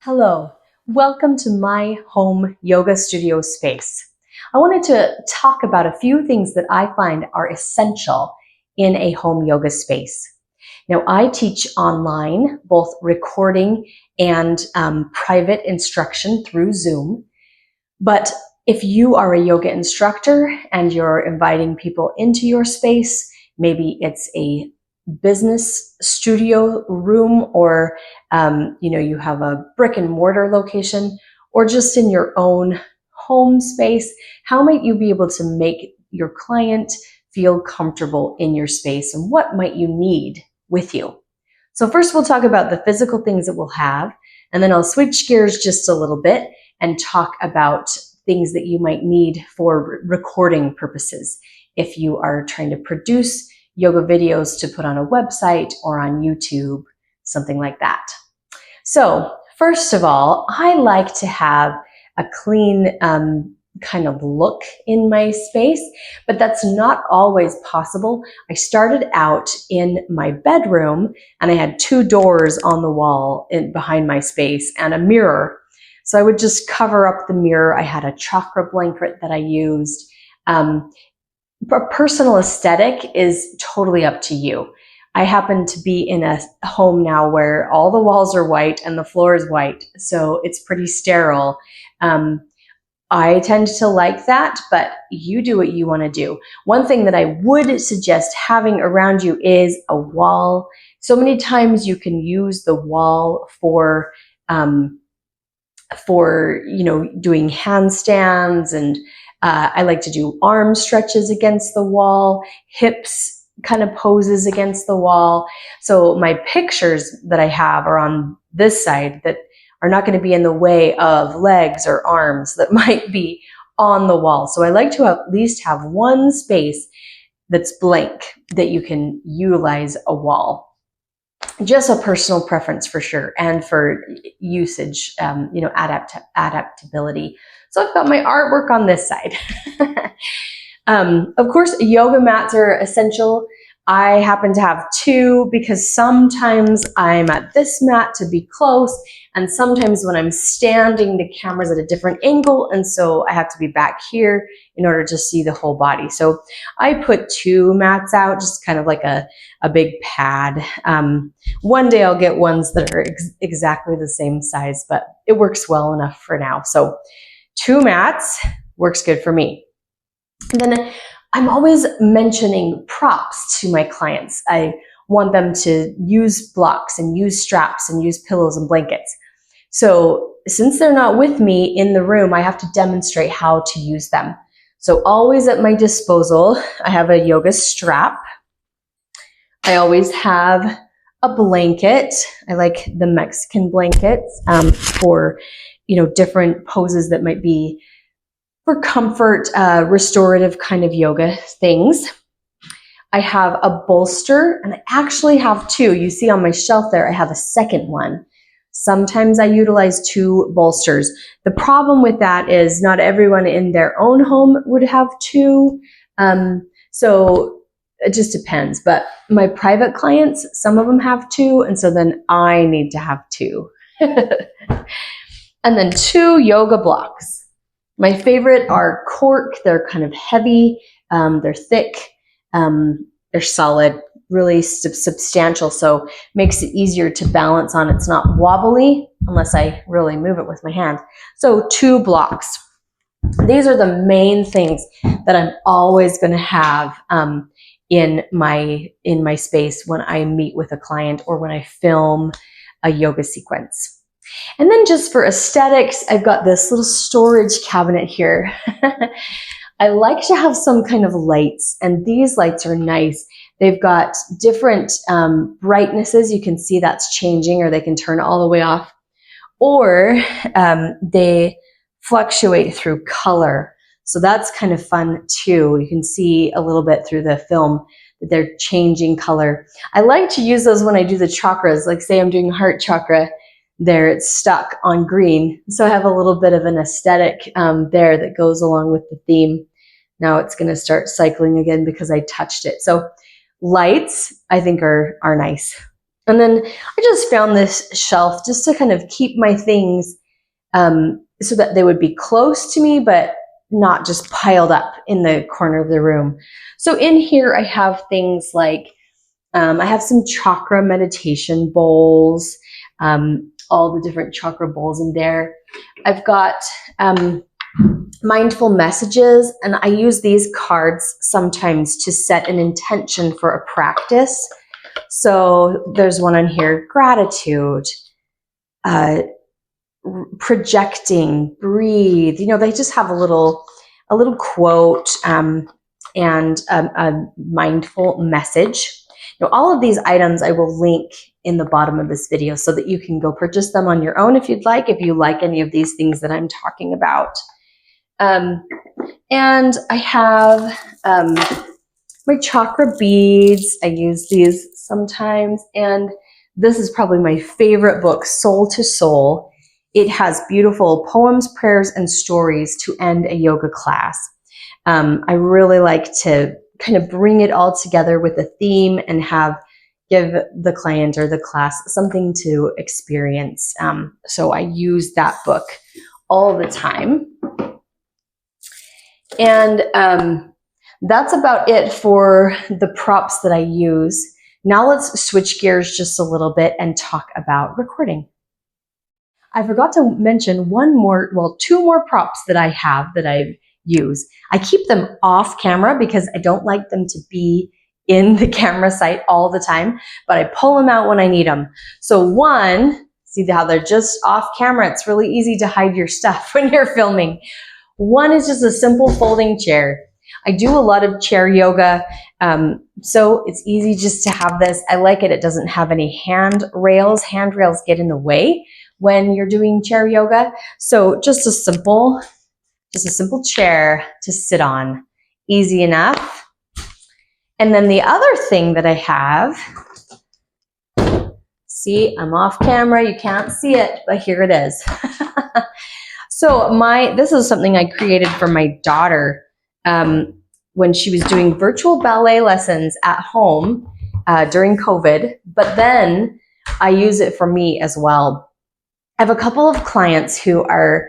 Hello, welcome to my home yoga studio space. I wanted to talk about a few things that I find are essential in a home yoga space. Now, I teach online, both recording and private instruction through Zoom. But if you are a yoga instructor and you're inviting people into your space, maybe it's a business studio room or you have a brick and mortar location or just in your own home space, how might you be able to make your client feel comfortable in your space, and what might you need with you? So first we'll talk about the physical things that we'll have, and then I'll switch gears just a little bit and talk about things that you might need for recording purposes if you are trying to produce yoga videos to put on a website or on YouTube, something like that. So first of all, I like to have a clean kind of look in my space, but that's not always possible. I started out in my bedroom and I had two doors on the wall behind my space and a mirror. So I would just cover up the mirror. I had a chakra blanket that I used. Personal aesthetic is totally up to you. I happen to be in a home now where all the walls are white and the floor is white, so it's pretty sterile. I tend to like that, but you do what you want to do. One thing that I would suggest having around you is a wall. So many times you can use the wall for doing handstands, and I like to do arm stretches against the wall, hips kind of poses against the wall. So my pictures that I have are on this side that are not going to be in the way of legs or arms that might be on the wall. So I like to at least have one space that's blank that you can utilize a wall. Just a personal preference for sure, and for usage, adaptability. So I've got my artwork on this side. Of course, yoga mats are essential. I happen to have two because sometimes I'm at this mat to be close, and sometimes when I'm standing, the camera's at a different angle, and so I have to be back here in order to see the whole body. So I put two mats out, just kind of like a big pad. One day I'll get ones that are exactly the same size, but it works well enough for now. So two mats works good for me. And then I'm always mentioning props to my clients. I want them to use blocks and use straps and use pillows and blankets. So since they're not with me in the room, I have to demonstrate how to use them. So always at my disposal, I have a yoga strap. I always have a blanket. I like the Mexican blankets for different poses that might be for comfort, restorative kind of yoga things. I have a bolster, and I actually have two. You see on my shelf there, I have a second one. Sometimes I utilize two bolsters. The problem with that is not everyone in their own home would have two. So it just depends. But my private clients, some of them have two, and so then I need to have two. And then two yoga blocks. My favorite are cork. They're kind of heavy. They're thick. They're solid, really substantial. So makes it easier to balance on. It's not wobbly unless I really move it with my hand. So two blocks. These are the main things that I'm always going to have in my space when I meet with a client or when I film a yoga sequence. And then just for aesthetics, I've got this little storage cabinet here. I like to have some kind of lights, and these lights are nice. They've got different brightnesses. You can see that's changing, or they can turn all the way off, or they fluctuate through color. So that's kind of fun too. You can see a little bit through the film that they're changing color. I like to use those when I do the chakras, like say I'm doing heart chakra. There it's stuck on green. So I have a little bit of an aesthetic there that goes along with the theme. Now it's going to start cycling again because I touched it. So lights, I think, are nice. And then I just found this shelf just to kind of keep my things so that they would be close to me, but not just piled up in the corner of the room. So in here, I have things like, I have some chakra meditation bowls, all the different chakra bowls in there. I've got mindful messages, and I use these cards sometimes to set an intention for a practice. So there's one on here, gratitude, projecting, breathe. You know, they just have a little quote and a mindful message. Now, all of these items I will link in the bottom of this video so that you can go purchase them on your own if you'd like, if you like any of these things that I'm talking about. And I have my chakra beads. I use these sometimes. And this is probably my favorite book, Soul to Soul. It has beautiful poems, prayers, and stories to end a yoga class. I really like to kind of bring it all together with a theme and give the client or the class something to experience. So I use that book all the time. And that's about it for the props that I use. Now let's switch gears just a little bit and talk about recording. I forgot to mention two more props that I have that I use. I keep them off camera because I don't like them to be in the camera sight all the time, but I pull them out when I need them. So one, see how they're just off camera? It's really easy to hide your stuff when you're filming. One is just a simple folding chair. I do a lot of chair yoga, so it's easy just to have this. I like it. It doesn't have any handrails. Handrails get in the way when you're doing chair yoga. So just a simple chair to sit on. Easy enough. And then the other thing that I have, see, I'm off camera. You can't see it, but here it is. So this is something I created for my daughter when she was doing virtual ballet lessons at home during COVID, but then I use it for me as well. I have a couple of clients who are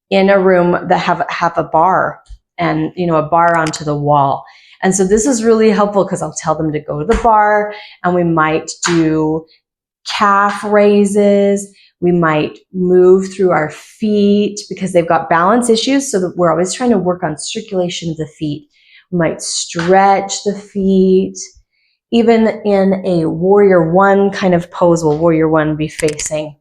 in a room that have a bar and, a bar onto the wall. And so this is really helpful because I'll tell them to go to the bar and we might do calf raises. We might move through our feet because they've got balance issues. So that we're always trying to work on circulation of the feet. We might stretch the feet. Even in a warrior one kind of pose, will warrior one be facing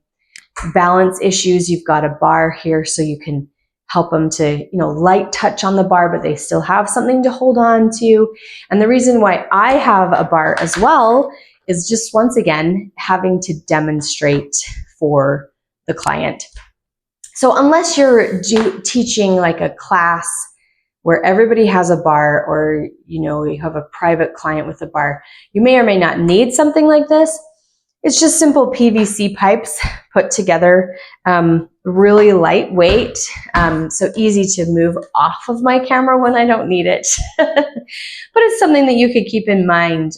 balance issues? You've got a bar here so you can help them to, light touch on the bar, but they still have something to hold on to. And the reason why I have a bar as well is just, once again, having to demonstrate for the client. So unless you're teaching like a class where everybody has a bar, or, you have a private client with a bar, you may or may not need something like this. It's just simple PVC pipes put together, really lightweight, so easy to move off of my camera when I don't need it. But it's something that you could keep in mind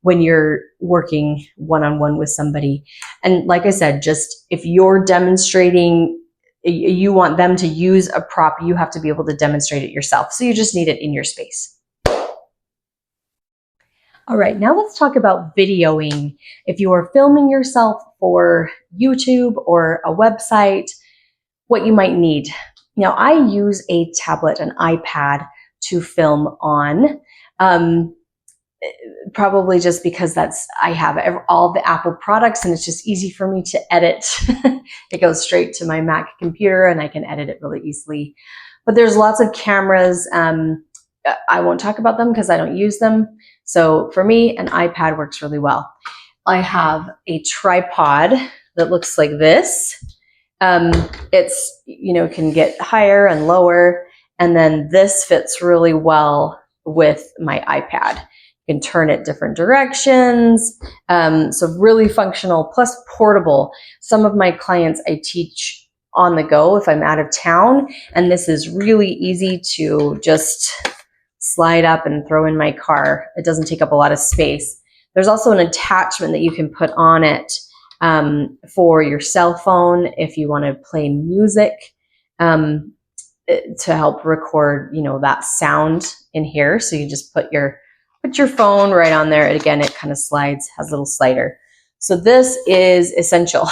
when you're working one-on-one with somebody. And like I said, just if you're demonstrating, you want them to use a prop, you have to be able to demonstrate it yourself. So you just need it in your space. All right, now let's talk about videoing. If you are filming yourself for YouTube or a website, what you might need. Now, I use a tablet, an iPad to film on, probably just because I have all the Apple products and it's just easy for me to edit. It goes straight to my Mac computer and I can edit it really easily. But there's lots of cameras. I won't talk about them because I don't use them. So for me, an iPad works really well. I have a tripod that looks like this. It's, can get higher and lower. And then this fits really well with my iPad. You can turn it different directions. So really functional, plus portable. Some of my clients I teach on the go if I'm out of town. And this is really easy to just slide up and throw in my car. It doesn't take up a lot of space. There's also an attachment that you can put on it for your cell phone if you want to play music, to help record, you know, that sound in here. So you just put your phone right on there. And again, it kind of slides, has a little slider. So this is essential.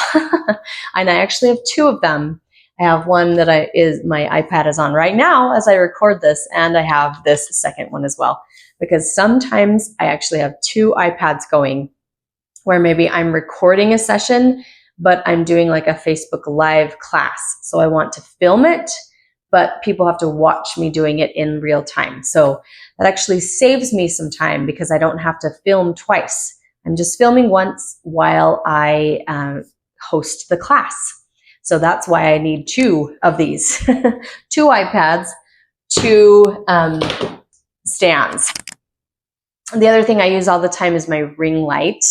And I actually have two of them. I have one that my iPad is on right now as I record this, and I have this second one as well, because sometimes I actually have two iPads going where maybe I'm recording a session, but I'm doing like a Facebook Live class. So I want to film it, but people have to watch me doing it in real time. So that actually saves me some time because I don't have to film twice. I'm just filming once while I host the class. So that's why I need two of these, two iPads, two stands. The other thing I use all the time is my ring light.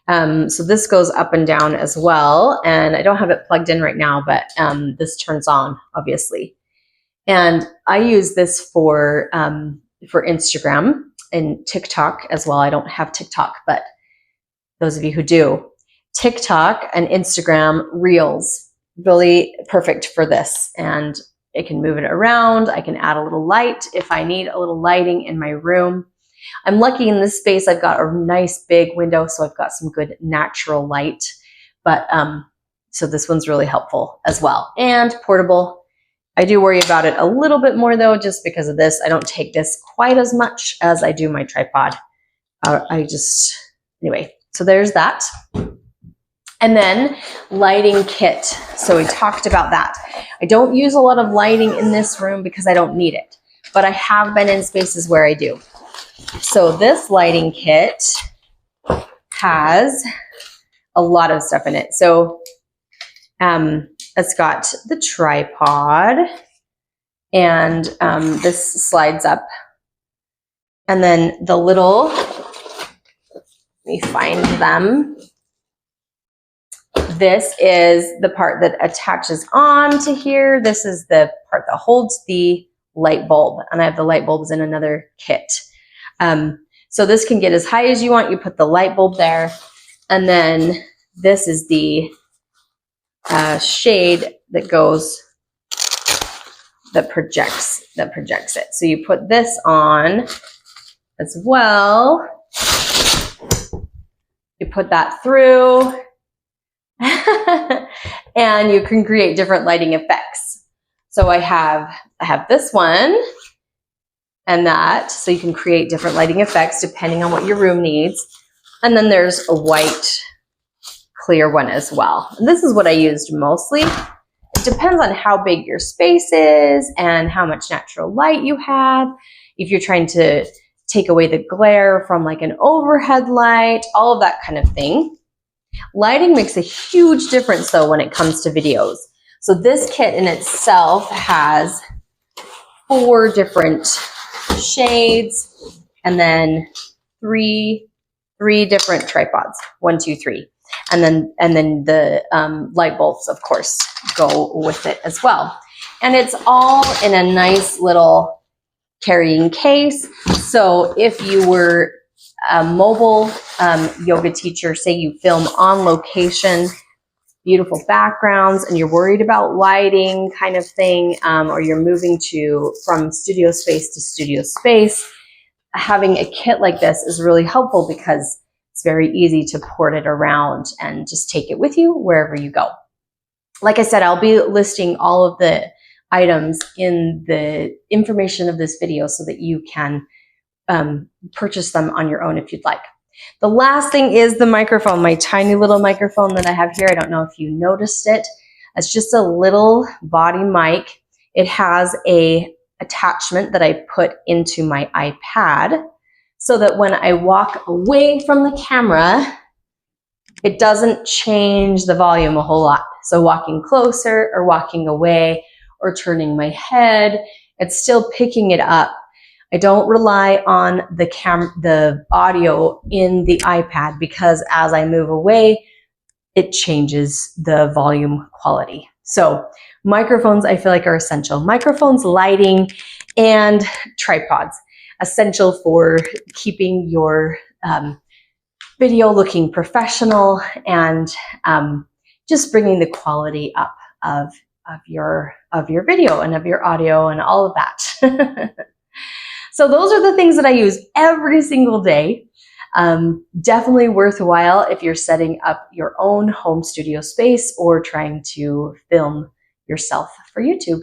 So this goes up and down as well. And I don't have it plugged in right now, but this turns on, obviously. And I use this for Instagram and TikTok as well. I don't have TikTok, but those of you who do, TikTok and Instagram Reels, really perfect for this. And I can move it around. I can add a little light if I need a little lighting in my room. I'm lucky in this space. I've got a nice big window, so I've got some good natural light. But so this one's really helpful as well, and portable. I do worry about it a little bit more though, just because of this. I don't take this quite as much as I do my tripod. Anyway, so there's that. And then lighting kit. So we talked about that. I don't use a lot of lighting in this room because I don't need it, but I have been in spaces where I do. So this lighting kit has a lot of stuff in it. So it's got the tripod, and this slides up. And then the little, let me find them. This is the part that attaches on to here. This is the part that holds the light bulb. And I have the light bulbs in another kit. So this can get as high as you want. You put the light bulb there. And then this is the shade that projects it. So you put this on as well. You put that through. And you can create different lighting effects. So I have this one and that, so you can create different lighting effects depending on what your room needs. And then there's a white clear one as well. And this is what I used mostly. It depends on how big your space is and how much natural light you have. If you're trying to take away the glare from like an overhead light, all of that kind of thing. Lighting makes a huge difference though when it comes to videos. So this kit in itself has 4 different shades and then three different tripods. 1, 2, 3. And then the light bulbs, of course, go with it as well. And it's all in a nice little carrying case. So if you were a mobile yoga teacher, say you film on location, beautiful backgrounds, and you're worried about lighting kind of thing, or you're moving from studio space to studio space, having a kit like this is really helpful because it's very easy to port it around and just take it with you wherever you go. Like I said, I'll be listing all of the items in the information of this video so that you can purchase them on your own if you'd like. The last thing is the microphone, my tiny little microphone that I have here. I don't know if you noticed it. It's just a little body mic. It has a attachment that I put into my iPad so that when I walk away from the camera, it doesn't change the volume a whole lot. So walking closer or walking away or turning my head, it's still picking it up. I don't rely on the audio in the iPad because as I move away, it changes the volume quality. So microphones, I feel like, are essential. Microphones, lighting, and tripods, essential for keeping your video looking professional, and just bringing the quality up of your video and of your audio and all of that. So those are the things that I use every single day. Definitely worthwhile if you're setting up your own home studio space or trying to film yourself for YouTube.